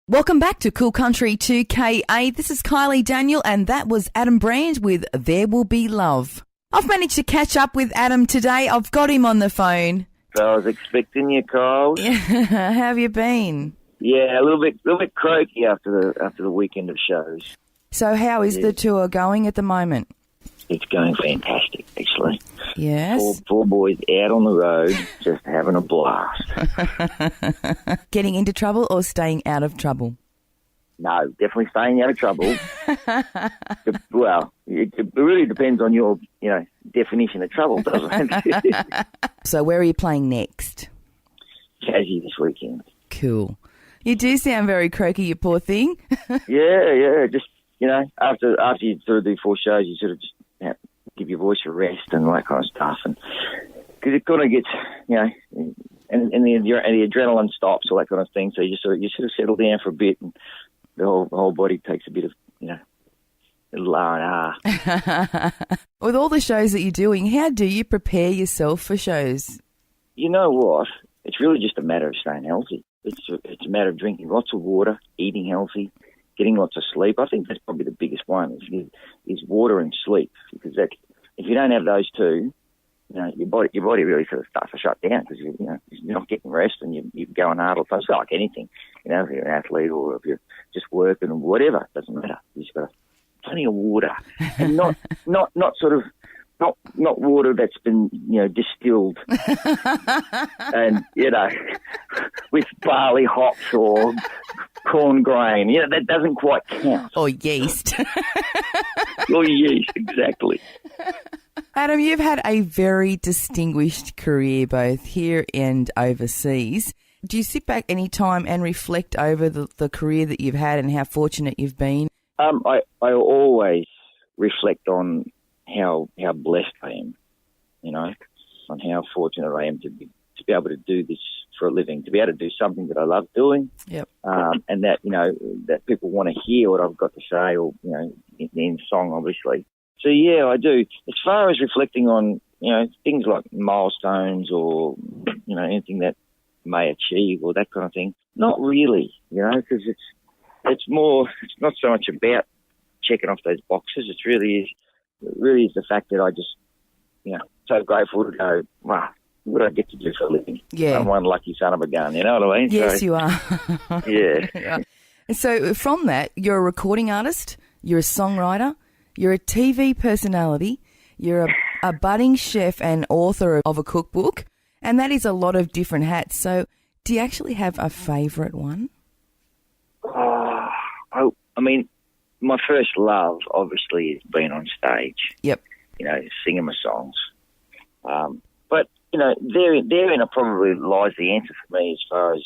Welcome back to Cool Country 2KA. This is Kylie Daniel, and that was Adam Brand with There Will Be Love. I've managed to catch up with Adam today. I've got him on the phone. So I was expecting you, Kyle. Yeah, how have you been? Yeah, a little bit croaky after the weekend of shows. So how is the tour going at the moment? It's going fantastic, actually. Yes. Four boys out on the road, just having a blast. Getting into trouble or staying out of trouble? No, definitely staying out of trouble. Well, it really depends on your, definition of trouble, doesn't it? So where are you playing next? Tassie this weekend. Cool. You do sound very croaky, you poor thing. Yeah. Just, after you sort of do 4 shows, you sort of just give your voice a rest and all that kind of stuff. And because it kind of gets, and the adrenaline stops, all that kind of thing. So you sort of settle down for a bit, and the whole body takes a bit of, a little R&R. With all the shows that you're doing, how do you prepare yourself for shows? You know what? It's really just a matter of staying healthy. It's a matter of drinking lots of water, eating healthy, getting lots of sleep. I think that's probably the biggest one is water and sleep, because if you don't have those two, your body really sort of starts to shut down because you're not getting rest and you're going hard all the time. It's like anything, if you're an athlete or if you're just working or whatever, it doesn't matter. You just got plenty of water, and not water that's been distilled and with barley hops or corn grain. That doesn't quite count. Or yeast. Or yeast, exactly. Adam, you've had a very distinguished career both here and overseas. Do you sit back any time and reflect over the career that you've had and how fortunate you've been? I always reflect on how blessed I am, on how fortunate I am to be able to do this for a living, to be able to do something that I love doing. Yep. And that, that people want to hear what I've got to say, or, in song, obviously. So, yeah, I do. As far as reflecting on, things like milestones or, anything that may achieve or that kind of thing, not really, because it's not so much about checking off those boxes. It really is the fact that I just, so grateful to go, wow, what do I get to do for a living? Yeah. I'm one lucky son of a gun, you know what I mean? Yes, so, you are. Yeah. And so from that, you're a recording artist, you're a songwriter, you're a TV personality, you're a budding chef and author of a cookbook, and that is a lot of different hats. So do you actually have a favourite one? My first love, obviously, is being on stage. Yep. Singing my songs. But, therein probably lies the answer for me as far as,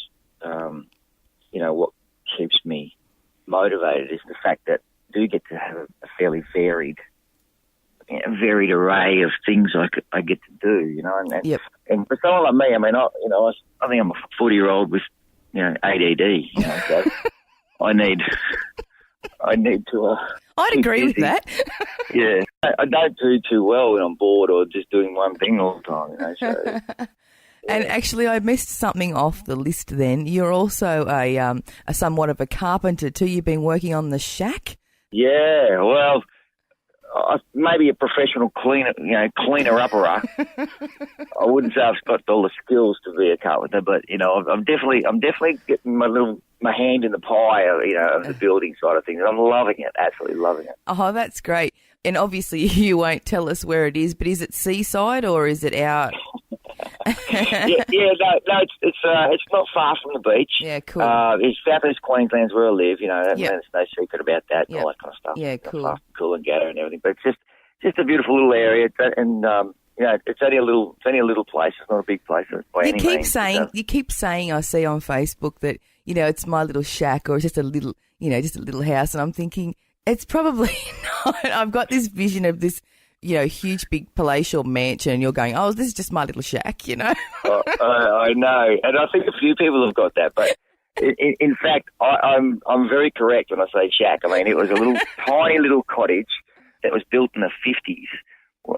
what keeps me motivated is the fact that I do get to have a fairly varied array of things I get to do, And, yep. And for someone like me, I think I'm a 40-year-old with, ADD, so I need to... I'd agree with that. Yeah. I don't do too well when I'm bored or just doing one thing all the time, so... Yeah. And actually, I missed something off the list then. You're also a somewhat of a carpenter too. You've been working on the shack? Yeah, well, maybe a professional cleaner-upperer. I wouldn't say I've got all the skills to be a carpenter, but, I'm definitely getting my hand in the pie, of the building side of things. I'm loving it, absolutely loving it. Oh, that's great. And obviously you won't tell us where it is, but is it seaside or is it out? No, it's not far from the beach. Yeah, cool. It's southeast Queensland's where I live, Yep. There's no secret about that and Yep. all that kind of stuff. Yeah, cool. Cool and gatter and everything, but it's just a beautiful little area, and it's only a little place. It's not a big place by any means. You keep saying I see on Facebook that it's my little shack or it's just a little house, and I'm thinking it's probably not. I've got this vision of this huge big palatial mansion, and you're going, oh, this is just my little shack, I know, and I think a few people have got that, but in fact, I'm very correct when I say shack. It was a little tiny little cottage that was built in the 50s,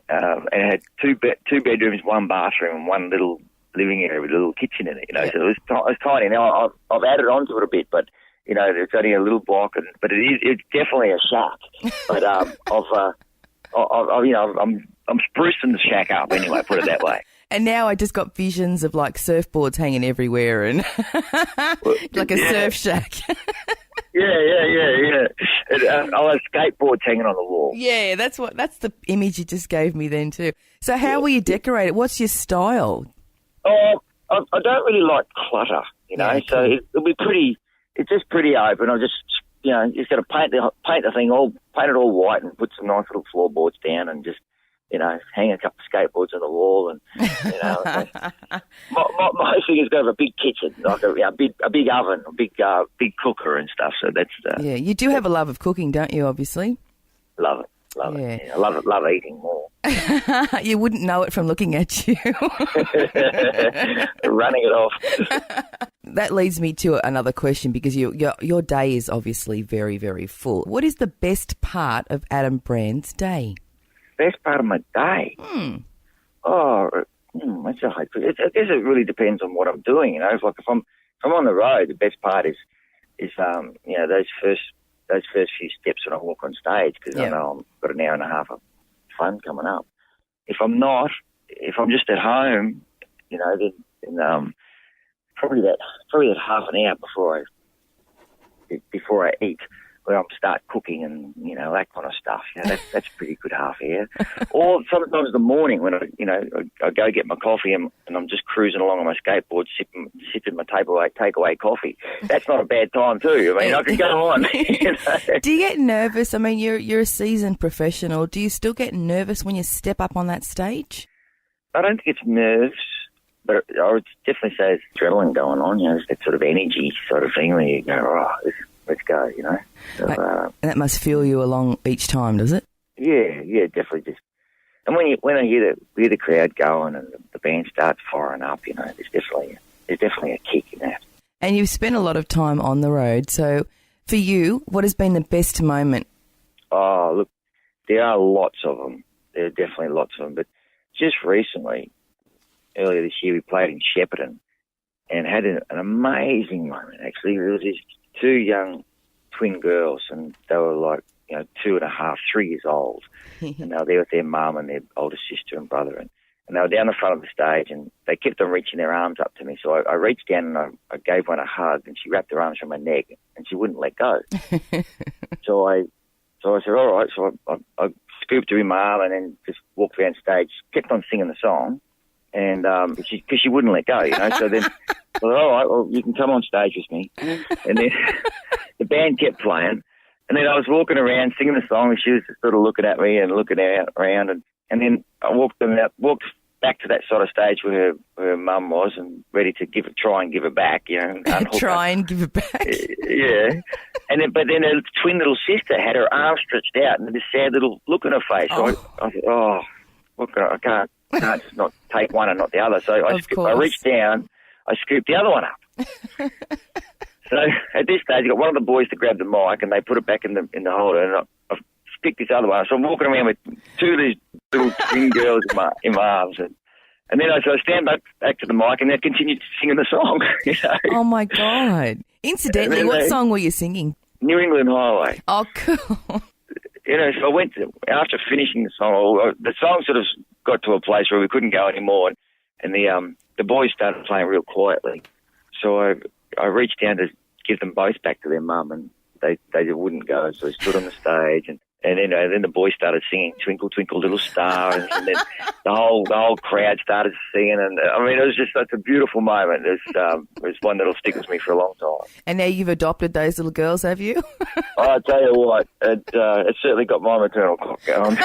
and it had two bedrooms, one bathroom, and one little living area with a little kitchen in it. So it was tiny. Now I've added on to it a bit, but it's only a little block, but it's definitely a shack. But I'm sprucing the shack up anyway. Put it that way. And now I just got visions of like surfboards hanging everywhere and like a surf shack. Yeah. I'll have skateboards hanging on the wall. Yeah, that's the image you just gave me then too. So how will you decorate it? What's your style? Oh, I don't really like clutter, Yeah, so it'll be pretty. It's just pretty open. I'll just just got to paint the thing paint it all white and put some nice little floorboards down and just hang a couple of skateboards on the wall and my thing is to have a big kitchen, like a big oven, a big cooker and stuff. So that's yeah. You do have a love of cooking, don't you? Obviously, love it. Yeah, I love eating more. You wouldn't know it from looking at you. Running it off. That leads me to another question because your day is obviously very, very full. What is the best part of Adam Brand's day? Best part of my day? Oh, that's a hard question. I guess it really depends on what I'm doing. It's like if I'm on the road, the best part is those first few steps when I walk on stage because I know I've got an hour and a half of fun coming up. If I'm just at home, then probably that half an hour before I eat, where I'll start cooking and that kind of stuff. That's pretty good half hour. Or sometimes the morning when I go get my coffee and I'm just cruising along on my skateboard, sipping my takeaway coffee. That's not a bad time too. I mean, I can go on. Do you get nervous? I mean, you're a seasoned professional. Do you still get nervous when you step up on that stage? I don't think it's nerves, but I would definitely say it's adrenaline going on. It's that sort of energy sort of thing where you go, let's go, So, and that must fuel you along each time, does it? Yeah, definitely. And when I hear the crowd going and the band starts firing up, there's definitely a kick in that. And you've spent a lot of time on the road. So for you, what has been the best moment? Oh, look, there are lots of them. There are definitely lots of them. But just recently, earlier this year, we played in Shepparton and had an amazing moment. Actually, there was these two young twin girls, and they were like 2.5, 3 years old, and they were there with their mum and their older sister and brother, and they were down the front of the stage, and they kept on reaching their arms up to me. So I reached down and I gave one a hug, and she wrapped her arms around my neck, and she wouldn't let go. So I said, all right. So I scooped her in my arm and then just walked around stage, kept on singing the song, and because she wouldn't let go, So then, I thought, all right, well, you can come on stage with me. And then the band kept playing, and then I was walking around singing the song, and she was just sort of looking at me and looking around, and then I walked back to that sort of stage where her mum was, and ready to try and give it back, Try and give it back. Yeah. But then her twin little sister had her arms stretched out and this sad little look on her face. So I thought, I can't just not take one and not the other. So I reached down, I scooped the other one up. So at this stage, I got one of the boys to grab the mic, and they put it back in the holder, and I picked this other one. So I'm walking around with two of these little twin girls in my arms, and then I stand back to the mic, and they continued singing the song. Oh my God! Incidentally, what song were you singing? New England Highway. Oh, cool. So I went after finishing the song. The song sort of got to a place where we couldn't go anymore, and the boys started playing real quietly. So I reached down to give them both back to their mum, and they wouldn't go. So I stood on the stage, and then the boys started singing "Twinkle Twinkle Little Star," and then the whole crowd started singing. And I mean, it was just such a beautiful moment. It was one that'll stick with me for a long time. And now you've adopted those little girls, have you? I tell you what, it certainly got my maternal clock going.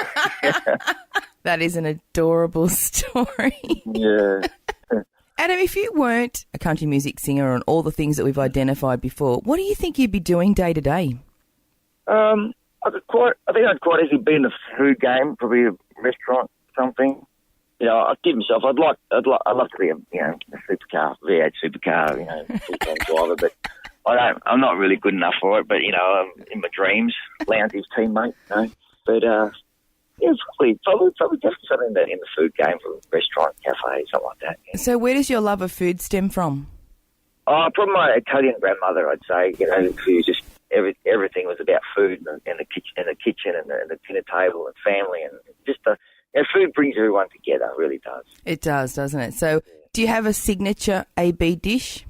That is an adorable story. Yeah. Adam, if you weren't a country music singer and all the things that we've identified before, what do you think you'd be doing day to day? I think I'd quite easily be in the food game, probably a restaurant, something. I'd give myself. I'd love to be a supercar, V8 supercar, full-time driver, but I'm not really good enough for it. But I'm in my dreams, Lounge's teammate. But probably definitely something in the food game, for a restaurant, cafe, something like that. Yeah. So where does your love of food stem from? Probably my Italian grandmother, I'd say, who just everything was about food and the kitchen and the dinner table and family and just food brings everyone together. It really does. It does, doesn't it? So, do you have a signature AB dish?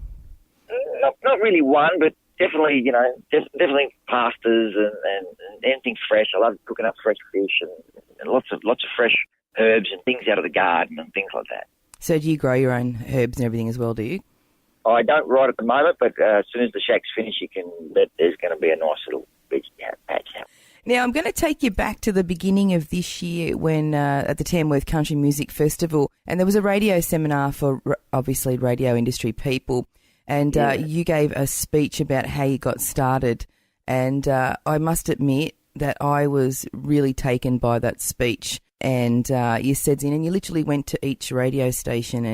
Not really one, but definitely, definitely pastas and anything fresh. I love cooking up fresh fish and lots of fresh herbs and things out of the garden and things like that. So, do you grow your own herbs and everything as well? Do you? I don't right at the moment, but as soon as the shack's finished, you can bet there's going to be a nice little beach patch out. Now, I'm going to take you back to the beginning of this year when at the Tamworth Country Music Festival, and there was a radio seminar for obviously radio industry people, and you gave a speech about how you got started, and I must admit that I was really taken by that speech, and you said, and you literally went to each radio station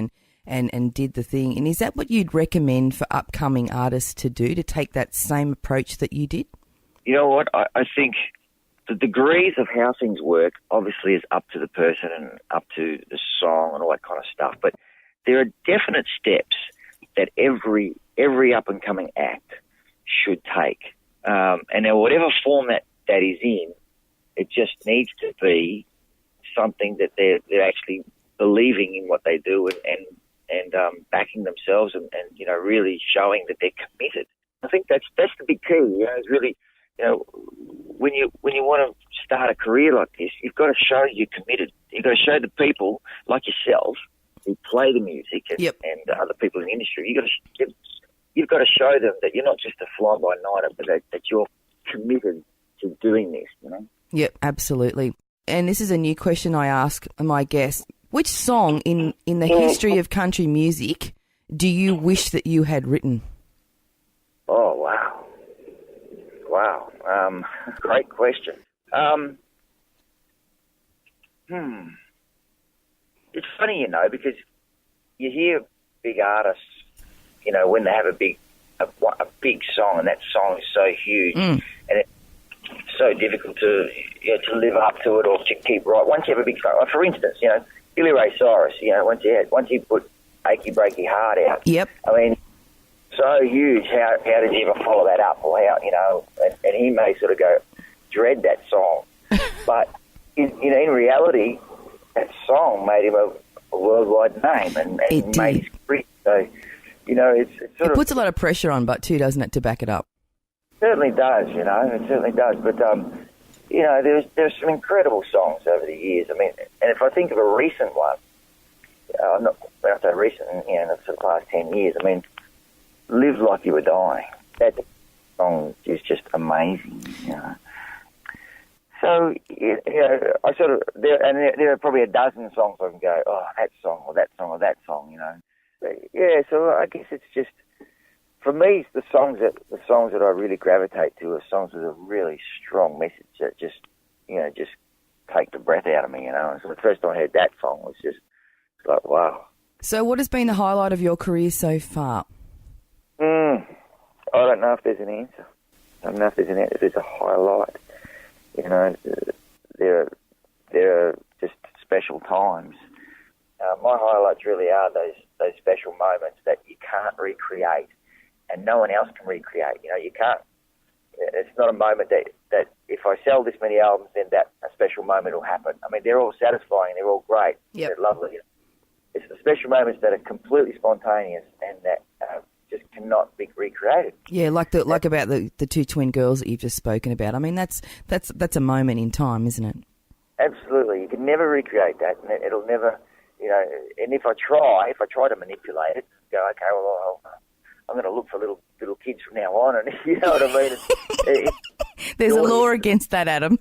and did the thing. And is that what you'd recommend for upcoming artists to do, to take that same approach that you did? You know what? I think the degrees of how things work obviously is up to the person and up to the song and all that kind of stuff. But there are definite steps that every up-and-coming act should take. And now whatever form that is in, it just needs to be something that they're actually believing in what they do and backing themselves and really showing that they're committed. I think that's the big key. It's really, when you want to start a career like this, you've got to show you're committed. You've got to show the people like yourself who play the music and other people in the industry. You've got to show them that you're not just a fly-by-nighter, but that you're committed to doing this. Yep, absolutely. And this is a new question I ask my guests. Which song in the history of country music do you wish that you had written? Oh, wow. Great question. It's funny, because you hear big artists, when they have a big song, and that song is so huge, and it's so difficult to live up to it or to keep right. Once you have a big song, for instance, Billy Ray Cyrus, once he put Achy Breaky Heart out, yep. I mean, so huge. How did he ever follow that up? Or how, and he may sort of dread that song, but in reality, that song made him a worldwide name and made his career. So, it's sort of puts a lot of pressure on, but too, doesn't it, to back it up? Certainly does. It certainly does. But there's some incredible songs over the years. I mean, and if I think of a recent one, when I say recent, in the sort of past 10 years, I mean, Live Like You Were Dying. That song is just amazing, So, I sort of, there are probably a dozen songs I can go, oh, that song or that song or that song, But, so I guess it's just, for me, the songs that I really gravitate to are songs with a really strong message that just take the breath out of me, And so the first time I heard that song was just like, wow. So what has been the highlight of your career so far? I don't know if there's an answer. I don't know if there's a highlight. There are just special times. My highlights really are those special moments that you can't recreate and no one else can recreate. You can't. It's not a moment that if I sell this many albums, then that a special moment will happen. I mean, they're all satisfying. They're all great. Yep. They're lovely. It's the special moments that are completely spontaneous and that just cannot be recreated. Yeah, like about the two twin girls that you've just spoken about. I mean, that's a moment in time, isn't it? Absolutely. You can never recreate that, and it'll never, and if I try to manipulate it, go, okay, well, I'm going to look for little kids from now on, and you know what I mean? There's a law against that, Adam.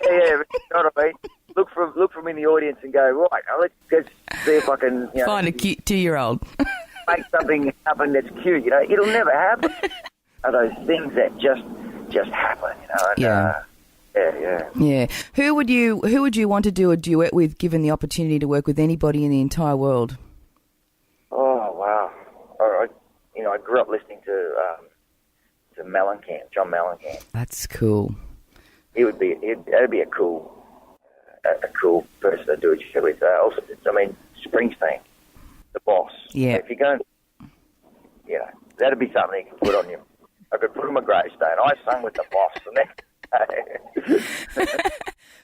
Yeah, you know what I mean? Look from in the audience and go, right, let's see if I can... Find a cute 2-year-old. Make something happen that's cute, It'll never happen. Are those things that just happen, And, yeah. Yeah. Who would you want to do a duet with, given the opportunity to work with anybody in the entire world? Oh, wow. I grew up listening to Mellencamp, John Mellencamp. That's cool. That'd be a cool person to do a duet with. Also, Springsteen, the boss. Yeah. If you're going you know, that'd be something you could put on you. I could put on my gravestone. I sung with the boss, and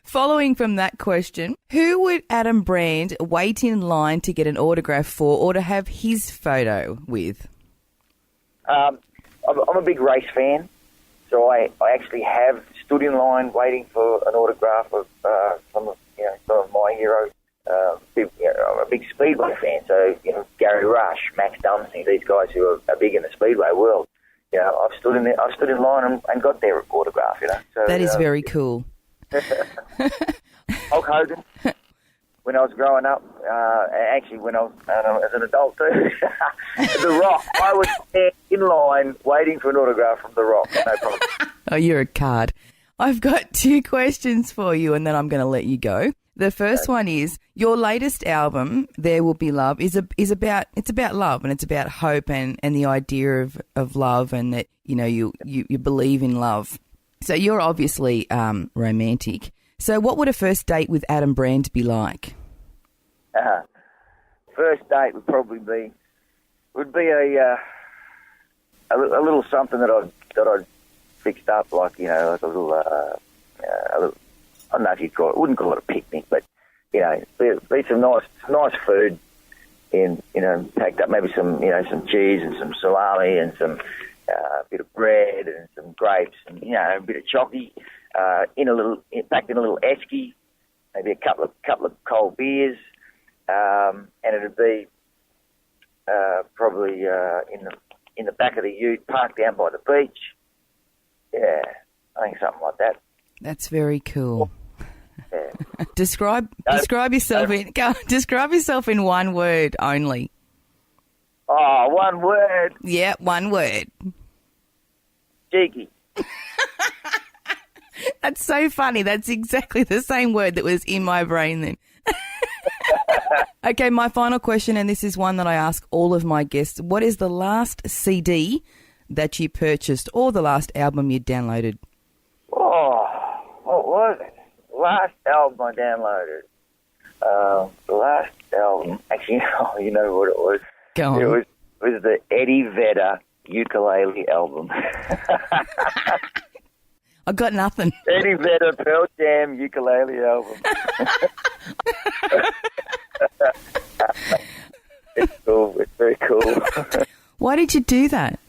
Following from that question, who would Adam Brand wait in line to get an autograph for or to have his photo with? I'm a big race fan, so I actually have stood in line waiting for an autograph of some of my heroes. I'm a big Speedway fan, so Gary Rush, Max Dunsey, these guys who are big in the Speedway world. I've stood in line and got their autograph. So, that is very cool. Hulk Hogan, when I was growing up, actually when I was as an adult too, The Rock. I was there in line waiting for an autograph from The Rock. No problem. Oh, you're a card. I've got 2 questions for you, and then I'm going to let you go. The first one is your latest album, There Will Be Love, is about love, and it's about hope and the idea of love, and that you believe in love. So you're obviously romantic. So what would a first date with Adam Brand be like? First date would probably be a little something that I'd fixed up, like like a little I don't know if wouldn't call it a picnic, but be some nice food, and packed up maybe some cheese and some salami and some bit of bread and some grapes and a bit of chocky, packed in a little esky, maybe a couple of cold beers, and it'd be probably in the back of the ute, parked down by the beach. Yeah, I think something like that. That's very cool. Yeah. Describe yourself in one word only. Oh, one word. Yeah, one word. Cheeky. That's so funny. That's exactly the same word that was in my brain then. Okay, my final question, and this is one that I ask all of my guests. What is the last CD that you purchased or the last album you downloaded? Oh, what was it? Last album I downloaded. The last album, actually, you know what it was? Go on. It was the Eddie Vedder ukulele album. I got nothing. Eddie Vedder Pearl Jam ukulele album. It's cool. It's very cool. Why did you do that?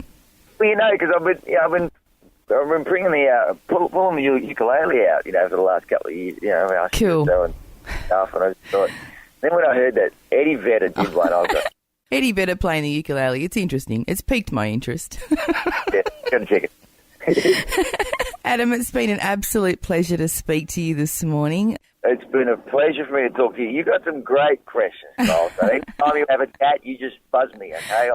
Well, because I've been bringing pulling the ukulele out, for the last couple of years. Cool. And stuff, and I just thought. Then when I heard that Eddie Vedder did one, I was like, Eddie Vedder playing the ukulele. It's interesting. It's piqued my interest. yeah, gotta check it. Adam, it's been an absolute pleasure to speak to you this morning. It's been a pleasure for me to talk to you. You got some great questions, Carl. So anytime you have a chat, you just buzz me, okay?